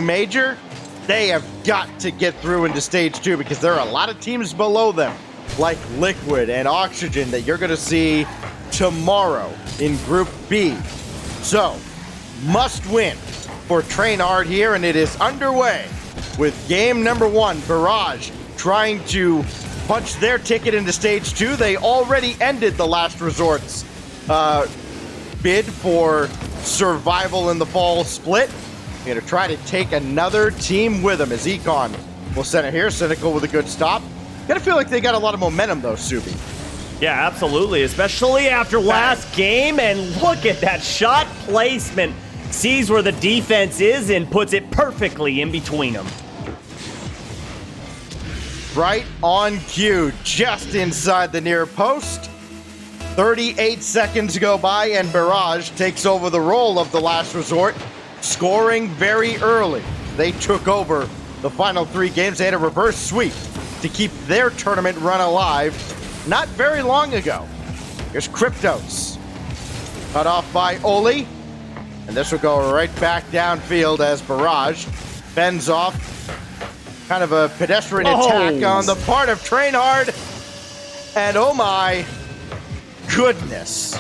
major, they have got to get through into stage 2 because there are a lot of teams below them, like Liquid and Oxygen, that you're going to see tomorrow in Group B. So, must win for Train Hard here, and it is underway with game number 1, Barrage, trying to punch their ticket into stage 2. They already ended the Last Resort's bid for survival in the fall split. They're going to try to take another team with them as Econ will center here. Cynical with a good stop. Gotta feel like they got a lot of momentum though, Subi. Yeah, absolutely, especially after last game. And look at that shot placement. Sees where the defense is and puts it perfectly in between them. Right on cue, just inside the near post. 38 seconds go by and Barrage takes over the role of the Last Resort, scoring very early. They took over the final 3 games. They had a reverse sweep to keep their tournament run alive not very long ago. Here's Cryptos, cut off by Oli, and this will go right back downfield as Barrage fends off kind of a pedestrian attack on the part of Train Hard, and oh my goodness.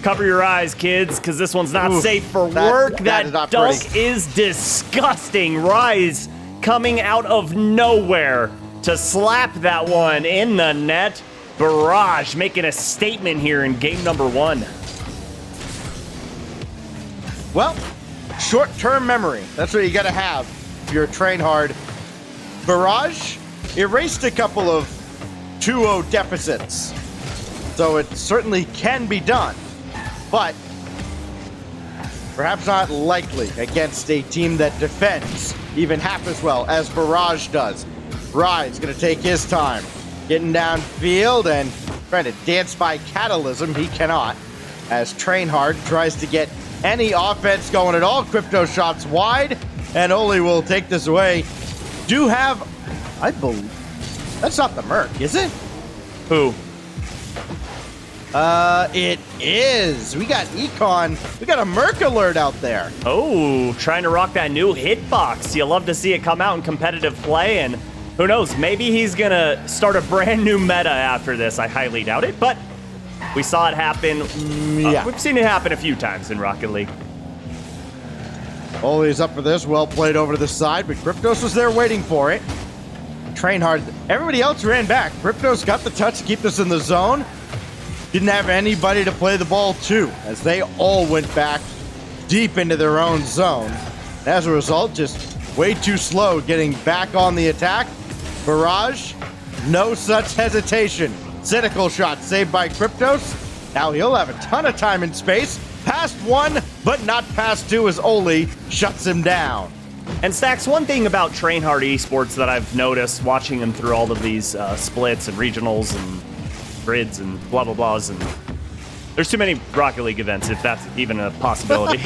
Cover your eyes, kids, because this one's not safe for work. That dunk is disgusting. Rise coming out of nowhere to slap that one in the net. Barrage making a statement here in game number 1. Well, short-term memory. That's what you got to have if you're Train Hard. Barrage erased a couple of 2-0 deficits, so it certainly can be done, but perhaps not likely against a team that defends even half as well as Barrage does. Rise going to take his time, getting downfield and trying to dance by catalysm. He cannot, as Train Hard tries to get any offense going at all. Crypto shots wide, and Oli will take this away. Do have, I believe, that's not the Merc, is it? Who? It is. We got Econ. We got a Merc alert out there. Oh, trying to rock that new hitbox. You love to see it come out in competitive play, and who knows, maybe he's gonna start a brand new meta after this. I highly doubt it, but we saw it happen. We've seen it happen a few times in Rocket League. Oli's up for this. Well played over to the side, but Cryptos was there waiting for it. Train Hard. Everybody else ran back. Cryptos got the touch to keep this in the zone. Didn't have anybody to play the ball to, as they all went back deep into their own zone. As a result, just way too slow getting back on the attack. Barrage, no such hesitation. Cynical shot saved by Cryptos. Now he'll have a ton of time and space. Past 1, but not past 2 as Oli shuts him down. And Stacks, one thing about Train Hard Esports that I've noticed watching them through all of these splits and regionals and grids and blah blah blahs, and there's too many Rocket League events if that's even a possibility.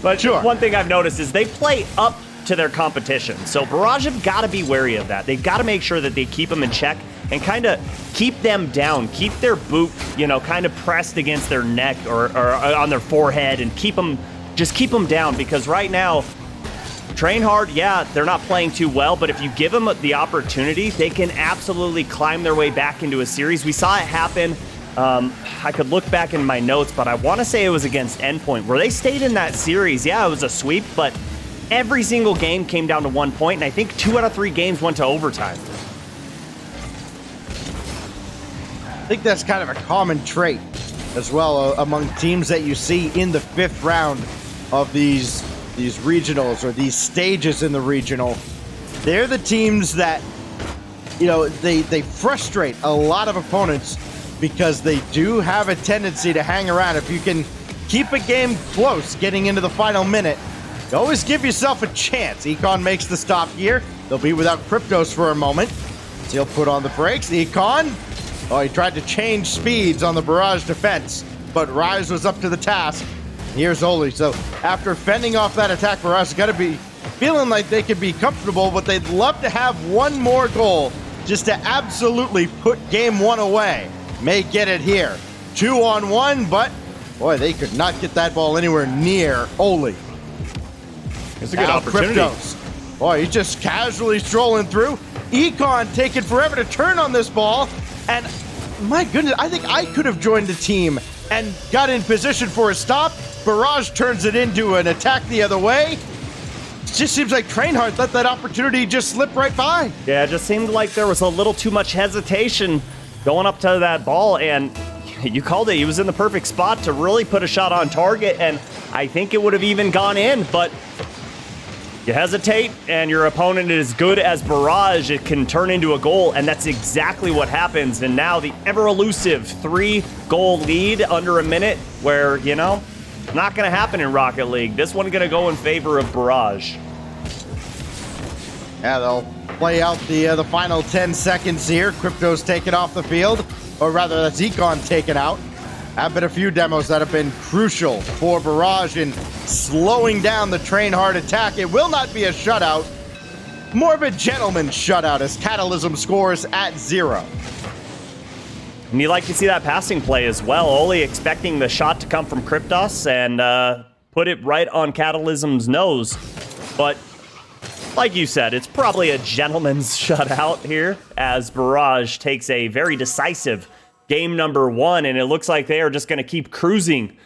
But sure, one thing I've noticed is they play up to their competition. So Barrage have got to be wary of that. They've got to make sure that they keep them in check and kind of keep them down, keep their boot, kind of pressed against their neck or on their forehead, and keep them down, because right now, Train Hard, yeah, they're not playing too well, but if you give them the opportunity, they can absolutely climb their way back into a series. We saw it happen. I could look back in my notes, but I want to say it was against Endpoint, where they stayed in that series. Yeah, it was a sweep, but every single game came down to 1 point, and I think 2 out of 3 games went to overtime. I think that's kind of a common trait as well among teams that you see in the 5th round of these regionals or these stages in the regional. They're the teams that, they frustrate a lot of opponents because they do have a tendency to hang around. If you can keep a game close getting into the final minute, you always give yourself a chance. Econ makes the stop here. They'll be without Cryptos for a moment. So he'll put on the brakes. Econ, he tried to change speeds on the Barrage defense, but Rise was up to the task. Here's Oli. So after fending off that attack, Barrage has got to be feeling like they could be comfortable, but they'd love to have one more goal just to absolutely put game 1 away. May get it here. 2-on-1, but boy, they could not get that ball anywhere near Oli. It's a good opportunity. Cryptos. Boy, he's just casually strolling through. Econ taking forever to turn on this ball. And my goodness, I think I could have joined the team and got in position for a stop. Barrage turns it into an attack the other way. It just seems like Trainhard let that opportunity just slip right by. Yeah, it just seemed like there was a little too much hesitation going up to that ball, and you called it. He was in the perfect spot to really put a shot on target, and I think it would have even gone in, but you hesitate, and your opponent is good as Barrage. It can turn into a goal, and that's exactly what happens. And now the ever-elusive 3-goal lead under a minute where, you know, not going to happen in Rocket League. This one going to go in favor of Barrage. Yeah, they'll play out the final 10 seconds here. Crypto's taken off the field, or rather that's Econ taken out. Have been a few demos that have been crucial for Barrage in slowing down the Trainhard attack. It will not be a shutout, more of a gentleman's shutout as Catalysm scores at 0. And you like to see that passing play as well. Only expecting the shot to come from Cryptos and put it right on Catalysm's nose. But like you said, it's probably a gentleman's shutout here as Barrage takes a very decisive game number 1, and it looks like they are just going to keep cruising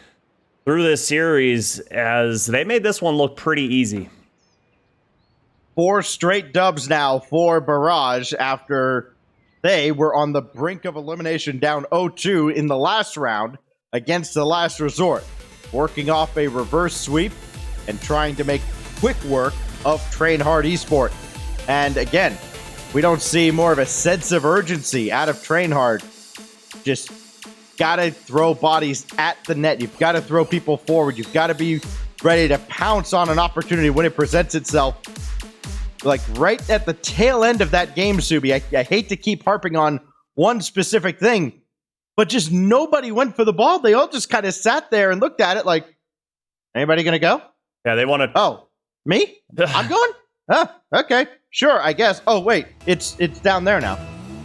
through this series as they made this one look pretty easy. 4 straight dubs now for Barrage after they were on the brink of elimination, down 0-2 in the last round against the Last Resort, working off a reverse sweep and trying to make quick work of Trainhard Esports. And again, we don't see more of a sense of urgency out of Trainhard. Just gotta throw bodies at the net. You've got to throw people forward. You've got to be ready to pounce on an opportunity when it presents itself. Like right at the tail end of that game, Subi, I hate to keep harping on one specific thing, but just nobody went for the ball. They all just kind of sat there and looked at it like, anybody gonna go? Yeah, they want to. Oh, me? I'm going? Okay, sure, I guess. Oh, wait, it's down there now.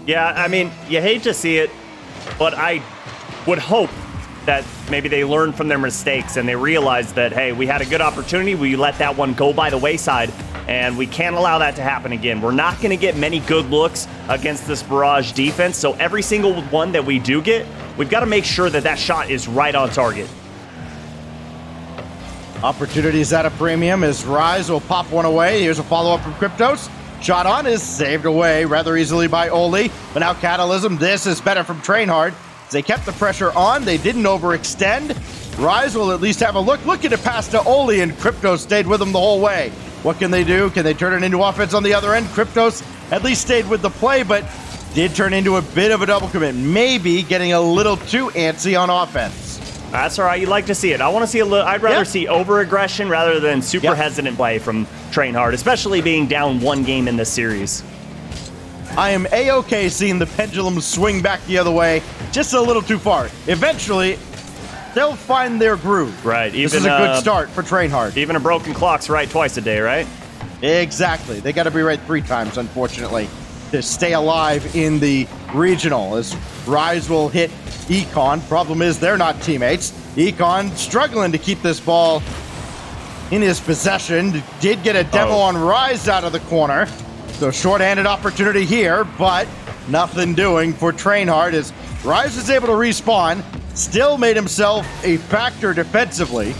Yeah, I mean, you hate to see it, but I would hope that maybe they learn from their mistakes and they realize that, hey, we had a good opportunity. We let that one go by the wayside, and we can't allow that to happen again. We're not going to get many good looks against this Barrage defense, so every single one that we do get, we've got to make sure that that shot is right on target. Opportunities at a premium as Rise will pop one away. Here's a follow-up from Cryptos. Shot on is saved away rather easily by Oli. But now Catalysm, this is better from Trainhard. They kept the pressure on. They didn't overextend. Rise will at least have a look. Looking to pass to Oli, and Cryptos stayed with him the whole way. What can they do? Can they turn it into offense on the other end? Cryptos at least stayed with the play, but did turn into a bit of a double commit. Maybe getting a little too antsy on offense. That's all right. You like to see it. I want to see a little. I'd rather see over-aggression rather than super hesitant play from Trainhard, especially being down 1 game in this series. I am A-okay seeing the pendulum swing back the other way, just a little too far. Eventually, they'll find their groove. Right. This is a good start for Trainhard. Even a broken clock's right twice a day, right? Exactly. They got to be right 3 times, unfortunately, to stay alive in the regional. As Rise will hit Econ. Problem is they're not teammates. Econ struggling to keep this ball in his possession. Did get a demo on Rise out of the corner. So short-handed opportunity here, but nothing doing for Trainhard as Rise is able to respawn. Still made himself a factor defensively.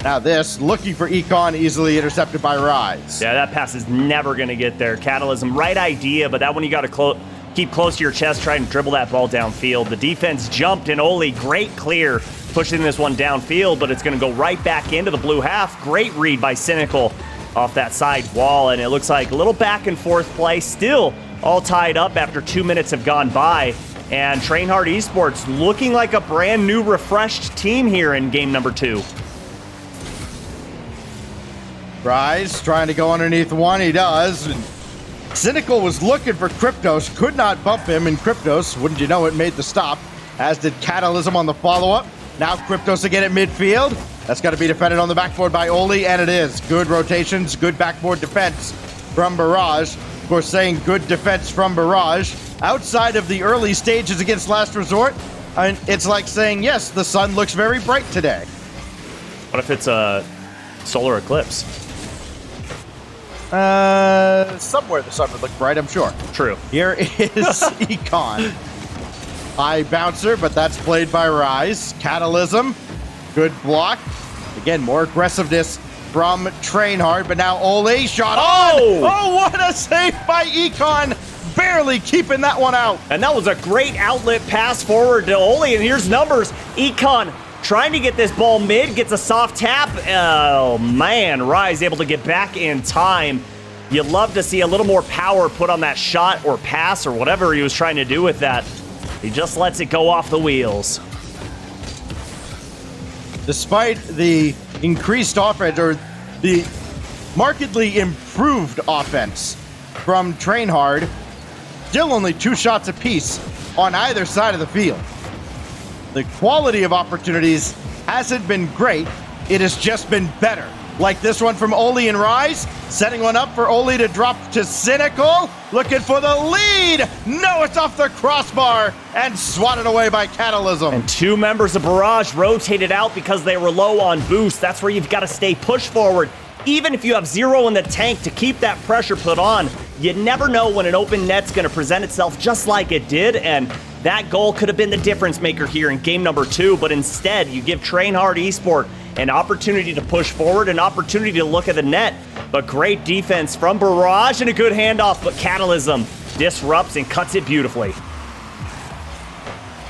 Now this, looking for Econ, easily intercepted by Rise. Yeah, that pass is never going to get there. Catalysm, right idea, but that one you got to keep close to your chest, try and dribble that ball downfield. The defense jumped, and Oli, great clear, pushing this one downfield, but it's going to go right back into the blue half. Great read by Cynical off that side wall, and it looks like a little back and forth play, still all tied up after 2 minutes have gone by. And Trainhard Esports looking like a brand new, refreshed team here in game number 2. Rise trying to go underneath one, he does. And Cynical was looking for Cryptos, could not bump him, and Cryptos, wouldn't you know it, made the stop, as did Catalysm on the follow-up. Now Cryptos again at midfield. That's got to be defended on the backboard by Oli, and it is. Good rotations, good backboard defense from Barrage. Of course, saying good defense from Barrage. Outside of the early stages against Last Resort, and it's like saying, yes, the sun looks very bright today. What if it's a solar eclipse? Somewhere the sun would look bright, I'm sure. True. Here is Econ. High bouncer, but that's played by Rise. Catalysm, good block. Again, more aggressiveness from Trainhard, but now Ole shot on. Oh, what a save by Econ. Barely keeping that one out. And that was a great outlet pass forward to Ole, and here's numbers. Econ trying to get this ball mid, gets a soft tap. Oh, man, Rise able to get back in time. You'd love to see a little more power put on that shot or pass or whatever he was trying to do with that. He just lets it go off the wheels. Despite the increased offense, or the markedly improved offense from Trainhard, still only 2 shots apiece on either side of the field. The quality of opportunities hasn't been great. It has just been better. Like this one from Ole and Rise, setting one up for Ole to drop to Cynical, looking for the lead. No, it's off the crossbar and swatted away by Catalysm. And 2 members of Barrage rotated out because they were low on boost. That's where you've got to stay push forward. Even if you have 0 in the tank to keep that pressure put on, you never know when an open net's going to present itself just like it did, and that goal could have been the difference maker here in game number 2, but instead you give Trainhard Esports an opportunity to push forward, an opportunity to look at the net, but great defense from Barrage and a good handoff, but Catalysm disrupts and cuts it beautifully.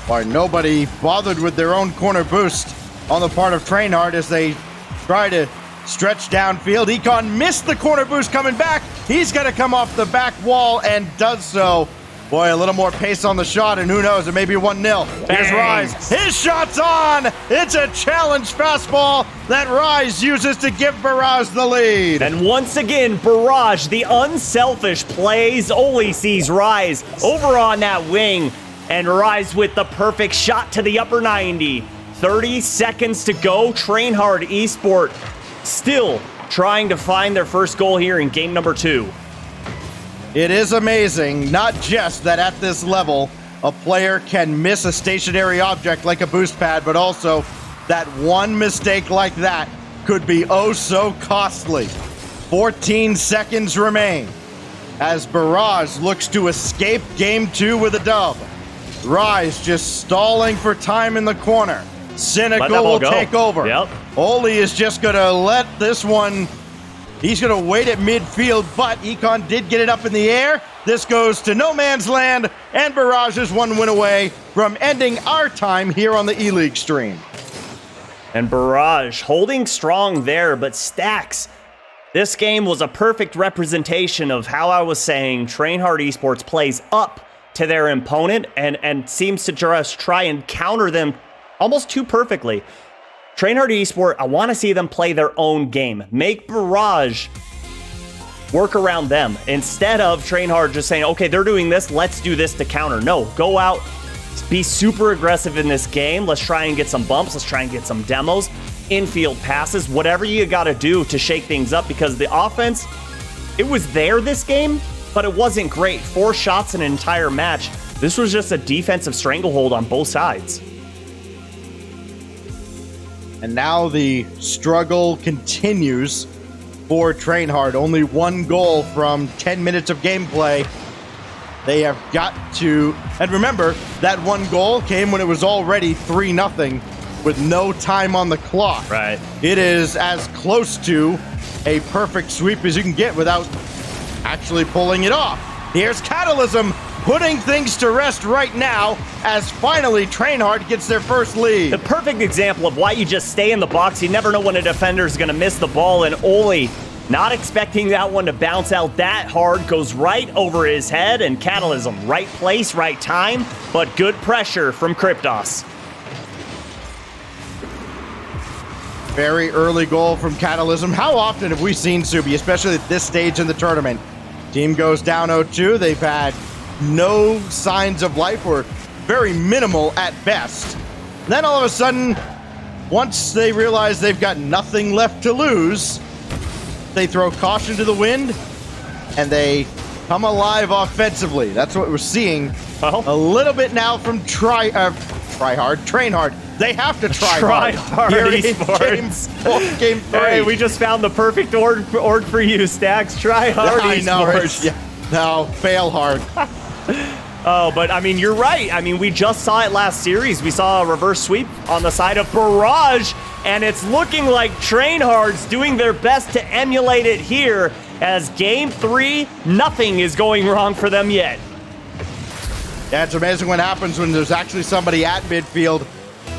Why nobody bothered with their own corner boost on the part of Trainhard as they try to stretch downfield. Econ missed the corner boost coming back. He's going to come off the back wall and does so. Boy, a little more pace on the shot, and who knows, it may be 1-0. Here's Rise. His shot's on! It's a challenge fastball that Rise uses to give Barrage the lead. And once again, Barrage, the unselfish plays. Ole sees Rise over on that wing, and Rise with the perfect shot to the upper 90. 30 seconds to go. Trainhard Esports still trying to find their first goal here in game number 2. It is amazing, not just that at this level, a player can miss a stationary object like a boost pad, but also that one mistake like that could be oh so costly. 14 seconds remain as Barrage looks to escape game 2 with a dub. Rise just stalling for time in the corner. Cynical will take over. Yep. Ole is just going to let this one. He's going to wait at midfield, but Econ did get it up in the air. This goes to no man's land, and Barrage is 1 win away from ending our time here on the E-League stream. And Barrage holding strong there, but Stacks, this game was a perfect representation of how I was saying Trainhard Esports plays up to their opponent and seems to just try and counter them almost too perfectly. Trainhard Esports, I want to see them play their own game. Make Barrage work around them instead of Trainhard just saying, okay, they're doing this, let's do this to counter. No, go out, be super aggressive in this game. Let's try and get some bumps. Let's try and get some demos, infield passes, whatever you got to do to shake things up, because the offense, it was there this game, but it wasn't great. 4 shots in an entire match. This was just a defensive stranglehold on both sides. And now the struggle continues for Trainhard. Only 1 goal from 10 minutes of gameplay. They have got to, and remember, that 1 goal came when it was already 3-0 with no time on the clock. Right. It is as close to a perfect sweep as you can get without actually pulling it off. Here's Catalysm putting things to rest right now as finally Trainhard gets their first lead. The perfect example of why you just stay in the box. You never know when a defender is going to miss the ball, and Ole, not expecting that one to bounce out that hard, goes right over his head, and Catalysm, right place, right time, but good pressure from Kryptos. Very early goal from Catalysm. How often have we seen Subi, especially at this stage in the tournament? Team goes down 0-2. They've had no signs of life, or very minimal at best. And then all of a sudden, once they realize they've got nothing left to lose, they throw caution to the wind and they come alive offensively. That's what we're seeing a little bit now from Trainhard. They have to try hard here esports. in game 3. Hey, we just found the perfect org for you, Stacks. Try hard I know, esports. yeah. No, fail hard. Oh, but I mean, you're right. I mean, we just saw it last series. We saw a reverse sweep on the side of Barrage, and it's looking like Trainhard's doing their best to emulate it here, as game 3, nothing is going wrong for them yet. Yeah, it's amazing what happens when there's actually somebody at midfield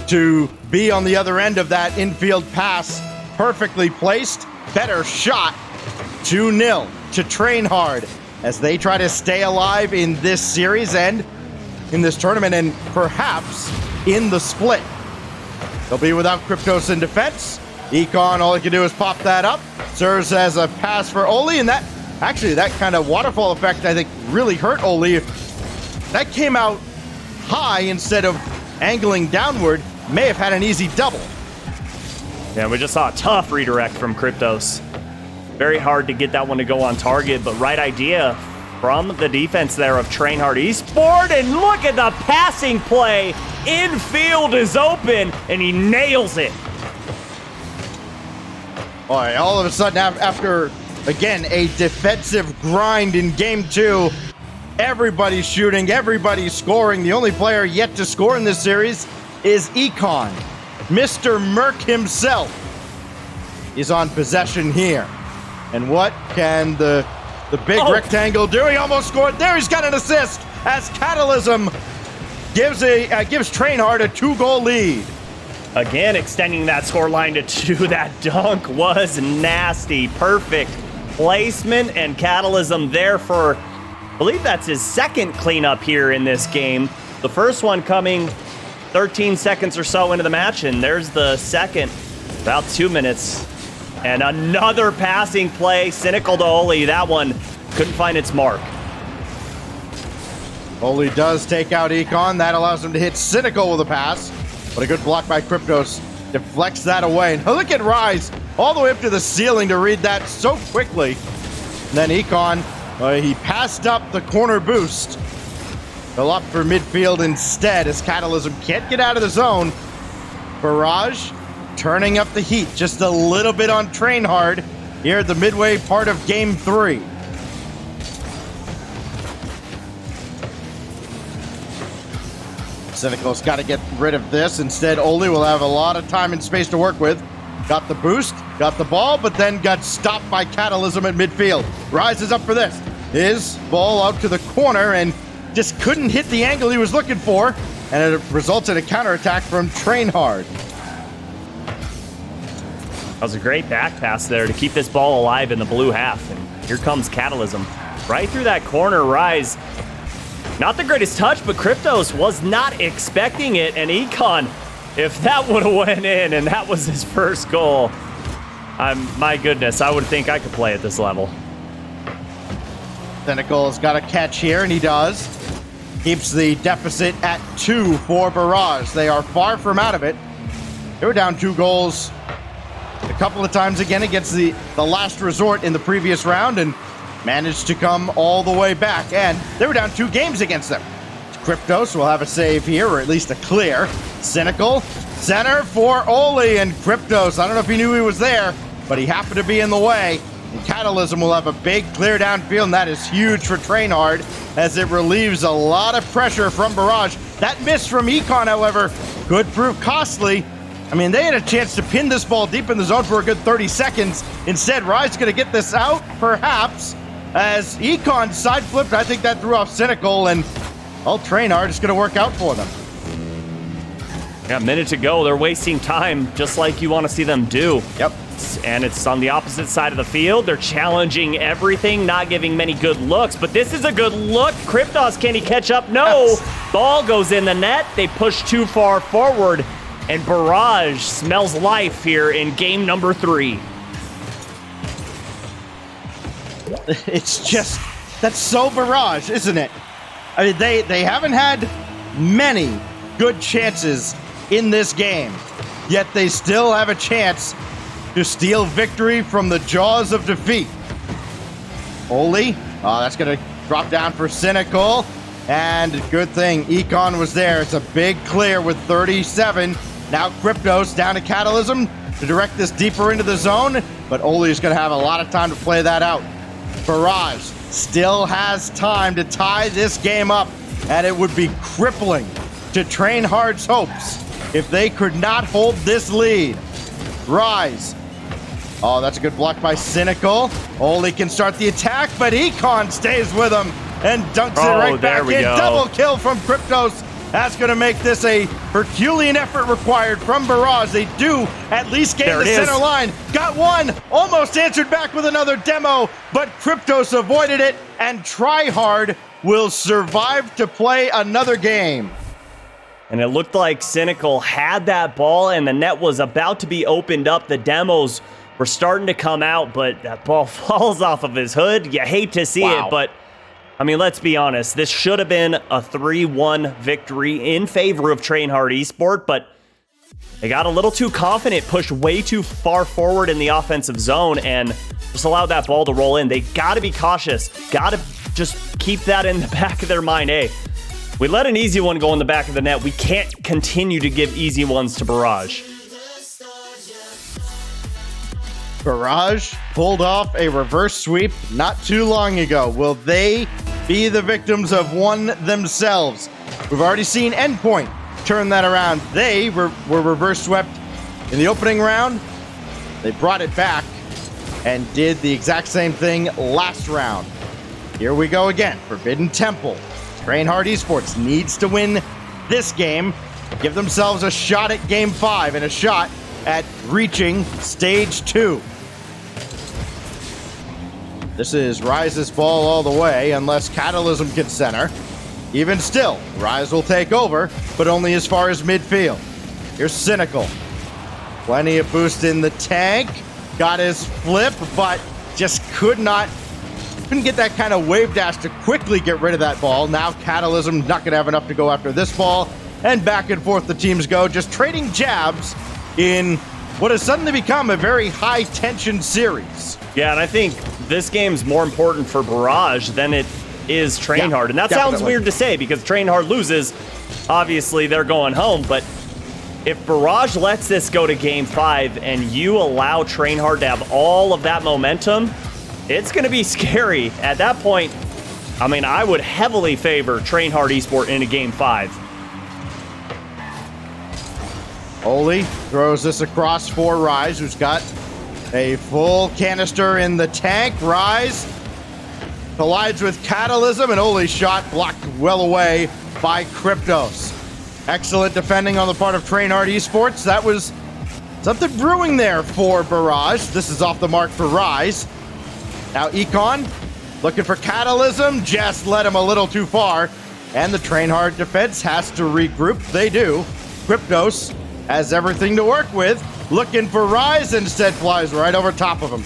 to be on the other end of that infield pass. Perfectly placed, better shot. 2-0 to Trainhard as they try to stay alive in this series and in this tournament, and perhaps in the split. They'll be without Kryptos in defense. Econ, all he can do is pop that up. Serves as a pass for Oli, and that kind of waterfall effect, I think, really hurt Oli. That came out high instead of angling downward. May have had an easy double. Yeah, we just saw a tough redirect from Kryptos. Very hard to get that one to go on target, but right idea from the defense there of Trainhard Esports. And look at the passing play. Infield is open, and he nails it. All right, all of a sudden, after, again, a defensive grind in game 2, everybody's shooting, everybody's scoring. The only player yet to score in this series is Econ. Mr. Merc himself is on possession here. And what can the big rectangle do? He almost scored there. He's got an assist as Catalysm gives Trainhard a 2-goal lead. Again, extending that score line to 2. That dunk was nasty. Perfect placement, and Catalysm there for, I believe that's his second cleanup here in this game. The first one coming 13 seconds or so into the match, and there's the second about 2 minutes. And another passing play, cynical to Oli. That one couldn't find its mark. Oli does take out Econ. That allows him to hit Cynical with a pass. But a good block by Kryptos deflects that away. And look at Rise all the way up to the ceiling to read that so quickly. And then Econ, he passed up the corner boost. He'll opt for midfield instead as Catalysm can't get out of the zone. Barrage turning up the heat just a little bit on Trainhard here at the midway part of game 3. Cynical's got to get rid of this. Instead, Oli will have a lot of time and space to work with. Got the boost, got the ball, but then got stopped by Catalysm at midfield. Rises up for this. His ball out to the corner and just couldn't hit the angle he was looking for, and it results in a counterattack from Trainhard. That was a great back pass there to keep this ball alive in the blue half. And here comes Catalysm. Right through that corner, Rise. Not the greatest touch, but Kryptos was not expecting it. And Econ, if that would have went in and that was his first goal, my goodness, I would think I could play at this level. Cynical's got a catch here, and he does. Keeps the deficit at 2 for Barrage. They are far from out of it. They were down 2 goals a couple of times again against the last resort in the previous round and managed to come all the way back. And they were down 2 games against them. Kryptos will have a save here, or at least a clear. Cynical, center for Oli, and Kryptos, I don't know if he knew he was there, but he happened to be in the way. And Catalysm will have a big clear downfield, and that is huge for Trainhard as it relieves a lot of pressure from Barrage. That miss from Econ, however, could prove costly. I mean, they had a chance to pin this ball deep in the zone for a good 30 seconds. Instead, Rise is going to get this out, perhaps, as Econ side flipped. I think that threw off Cynical, and Trainhard is going to work out for them. Yeah, a minute to go. They're wasting time, just like you want to see them do. Yep. And it's on the opposite side of the field. They're challenging everything, not giving many good looks. But this is a good look. Kryptos, can he catch up? No. Yes. Ball goes in the net. They push too far forward. And Barrage smells life here in game number 3. It's just, that's so Barrage, isn't it? I mean, they haven't had many good chances in this game, yet they still have a chance to steal victory from the jaws of defeat. Oli, that's going to drop down for Cynical, and good thing Econ was there. It's a big clear with 37. Now Cryptos down to Catalysm to direct this deeper into the zone, but Oli's going to have a lot of time to play that out. Barrage still has time to tie this game up, and it would be crippling to Train Hard's hopes if they could not hold this lead. Rise. Oh, that's a good block by Cynical. Oli can start the attack, but Econ stays with him and dunks it right back in. Double kill from Cryptos. That's going to make this a Herculean effort required from Barrage. They do at least gain the center line. Got one, almost answered back with another demo, but Cryptos avoided it, and Tryhard will survive to play another game. And it looked like Cynical had that ball, and the net was about to be opened up. The demos were starting to come out, but that ball falls off of his hood. You hate to see it, but I mean, let's be honest. This should have been a 3-1 victory in favor of Train Hard Esports, but they got a little too confident, pushed way too far forward in the offensive zone, and just allowed that ball to roll in. They got to be cautious. Got to just keep that in the back of their mind. Hey, we let an easy one go in the back of the net. We can't continue to give easy ones to Barrage. Barrage pulled off a reverse sweep not too long ago. Will they be the victims of one themselves? We've already seen Endpoint turn that around. They were reverse swept in the opening round. They brought it back and did the exact same thing last round. Here we go again. Forbidden Temple. Train Hard Esports needs to win this game, give themselves a shot at Game 5 and a shot at reaching Stage 2. This is Rise's ball all the way, unless Catalysm can center. Even still, Rise will take over, but only as far as midfield. Here's Cynical. Plenty of boost in the tank. Got his flip, but just couldn't get that kind of wave dash to quickly get rid of that ball. Now Catalysm not going to have enough to go after this ball. And back and forth the teams go, just trading jabs in what has suddenly become a very high-tension series. Yeah, and I think this game's more important for Barrage than it is Train Hard. And that sounds weird to say because Train Hard loses. Obviously, they're going home. But if Barrage lets this go to Game 5 and you allow Train Hard to have all of that momentum, it's going to be scary. At that point, I mean, I would heavily favor Train Hard Esports in a Game 5. Oli throws this across for Rise, who's got a full canister in the tank. Rise collides with Catalysm, and Oli's shot blocked well away by Cryptos. Excellent defending on the part of Train Hard Esports. That was something brewing there for Barrage. This is off the mark for Rise. Now Econ looking for Catalysm, just led him a little too far, and the Train Hard defense has to regroup. They do. Cryptos has everything to work with, looking for Rise, instead flies right over top of him.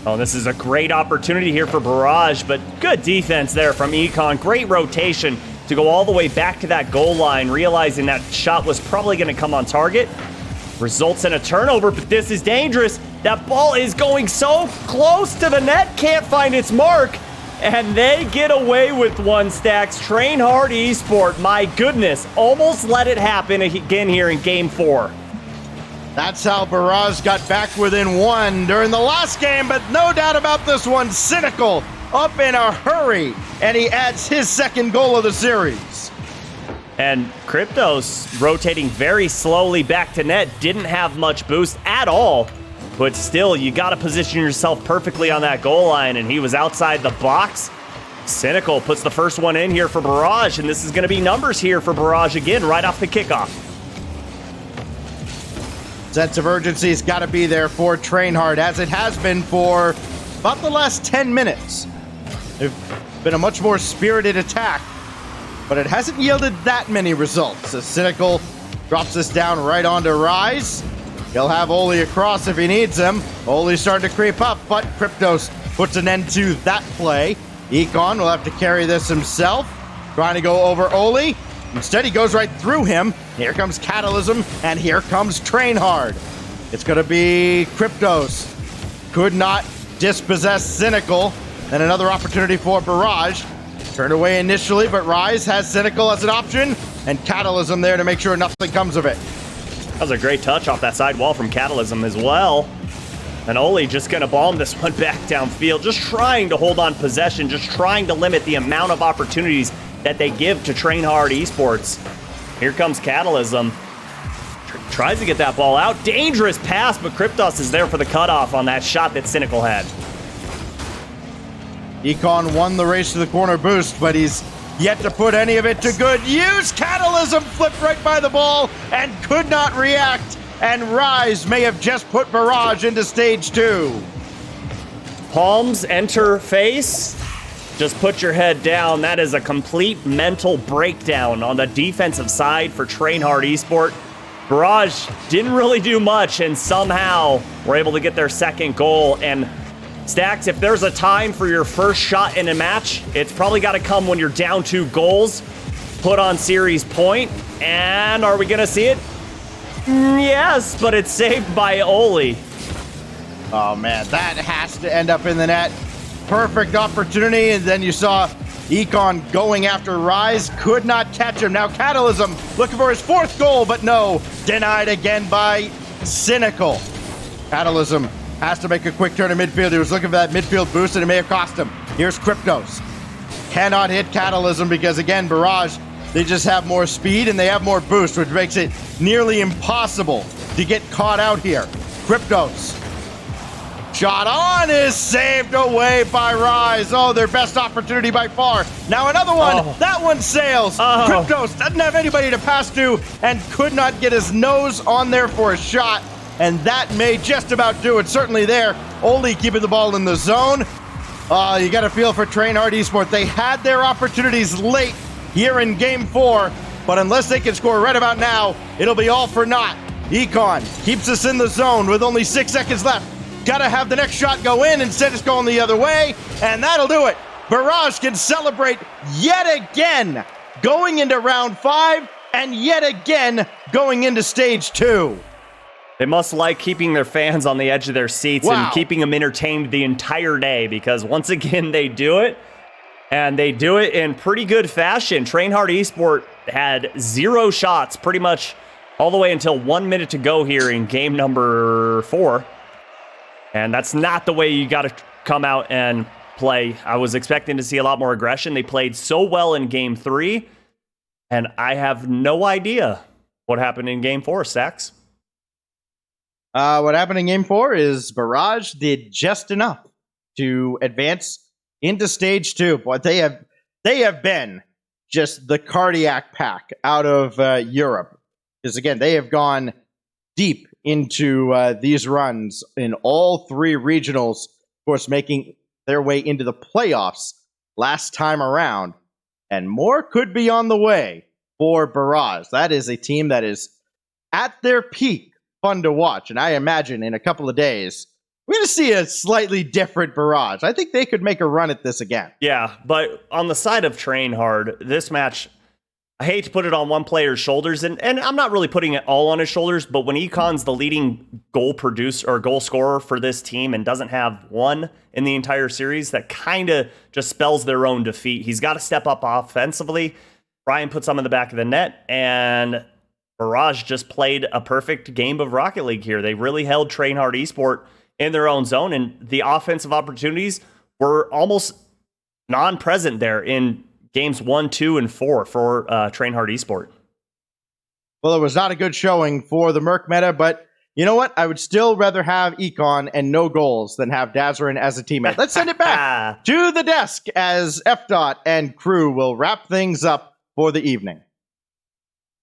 Oh, this is a great opportunity here for Barrage, but good defense there from Econ. Great rotation to go all the way back to that goal line, realizing that shot was probably going to come on target. Results in a turnover, but this is dangerous. That ball is going so close to the net, can't find its mark. And they get away with one, Stacks. Train Hard Esports, my goodness, almost let it happen again here in Game 4. That's how Barrage got back within one during the last game, but no doubt about this one. Cynical up in a hurry, and he adds his second goal of the series. And Cryptos rotating very slowly back to net, didn't have much boost at all. But still, you got to position yourself perfectly on that goal line, and he was outside the box. Cynical puts the first one in here for Barrage, and this is going to be numbers here for Barrage again right off the kickoff. Sense of urgency has got to be there for Train Hard, as it has been for about the last 10 minutes. It's been a much more spirited attack, but it hasn't yielded that many results. As Cynical drops this down right onto Rise. He'll have Oli across if he needs him. Oli's starting to creep up, but Cryptos puts an end to that play. Econ will have to carry this himself, trying to go over Oli. Instead, he goes right through him. Here comes Catalysm, and here comes Train Hard. It's going to be Cryptos. Could not dispossess Cynical. Then another opportunity for Barrage. Turned away initially, but Rise has Cynical as an option, and Catalysm there to make sure nothing comes of it. That was a great touch off that side wall from Catalysm as well. And Oli just going to bomb this one back downfield, just trying to hold on possession, just trying to limit the amount of opportunities that they give to Train Hard Esports. Here comes Catalysm. Tries to get that ball out. Dangerous pass, but Kryptos is there for the cutoff on that shot that Cynical had. Econ won the race to the corner boost, but he's yet to put any of it to good use. Catalysm flipped right by the ball and could not react. And Rise may have just put Barrage into stage 2. Palms enter face. Just put your head down. That is a complete mental breakdown on the defensive side for Train Hard Esport. Barrage didn't really do much and somehow were able to get their second goal. And Stacks, if there's a time for your first shot in a match, it's probably got to come when you're down 2 goals, put on series point. And are we going to see it? Yes, but it's saved by Oli. Oh man, that has to end up in the net. Perfect opportunity, and then you saw Econ going after Rise, could not catch him. Now Catalysm looking for his 4th goal, but no, denied again by Cynical. Catalysm has to make a quick turn to midfield. He was looking for that midfield boost, and it may have cost him. Here's Kryptos. Cannot hit Catalysm because, again, Barrage, they just have more speed and they have more boost, which makes it nearly impossible to get caught out here. Kryptos. Shot on is saved away by Rise. Oh, their best opportunity by far. Now another one. Oh. That one sails. Oh. Kryptos doesn't have anybody to pass to and could not get his nose on there for a shot. And that may just about do it. Certainly there. Oli keeping the ball in the zone. You got to feel for Train Hard Esports. They had their opportunities late here in Game 4, but unless they can score right about now, it'll be all for naught. Econ keeps us in the zone with only 6 seconds left. Gotta have the next shot go in, instead it's going the other way, and that'll do it. Barrage can celebrate yet again, going into round 5, and yet again going into stage 2. They must like keeping their fans on the edge of their seats and keeping them entertained the entire day, because once again, they do it. And they do it in pretty good fashion. Train Hard Esport had 0 shots pretty much all the way until 1 minute to go here in game number 4. And that's not the way you got to come out and play. I was expecting to see a lot more aggression. They played so well in game 3. And I have no idea what happened in game 4, Stacks. What happened in game 4 is Barrage did just enough to advance into stage 2, but they have been just the cardiac pack out of Europe. Because again, they have gone deep into these runs in all 3 regionals, of course, making their way into the playoffs last time around. And more could be on the way for Barrage. That is a team that is at their peak fun to watch. And I imagine in a couple of days, we're going to see a slightly different Barrage. I think they could make a run at this again. Yeah, but on the side of Train Hard, this match, I hate to put it on one player's shoulders, and I'm not really putting it all on his shoulders, but when Econ's the leading goal producer or goal scorer for this team and doesn't have one in the entire series, that kind of just spells their own defeat. He's got to step up offensively. Brian puts some in the back of the net, and Barrage just played a perfect game of Rocket League here. They really held Train Hard Esport in their own zone, and the offensive opportunities were almost non-present there in games 1, 2, and 4 for Train Hard Esport. Well, it was not a good showing for the Merc meta, but you know what? I would still rather have Econ and no goals than have Dazarin as a teammate. Let's send it back to the desk as FDOT and crew will wrap things up for the evening.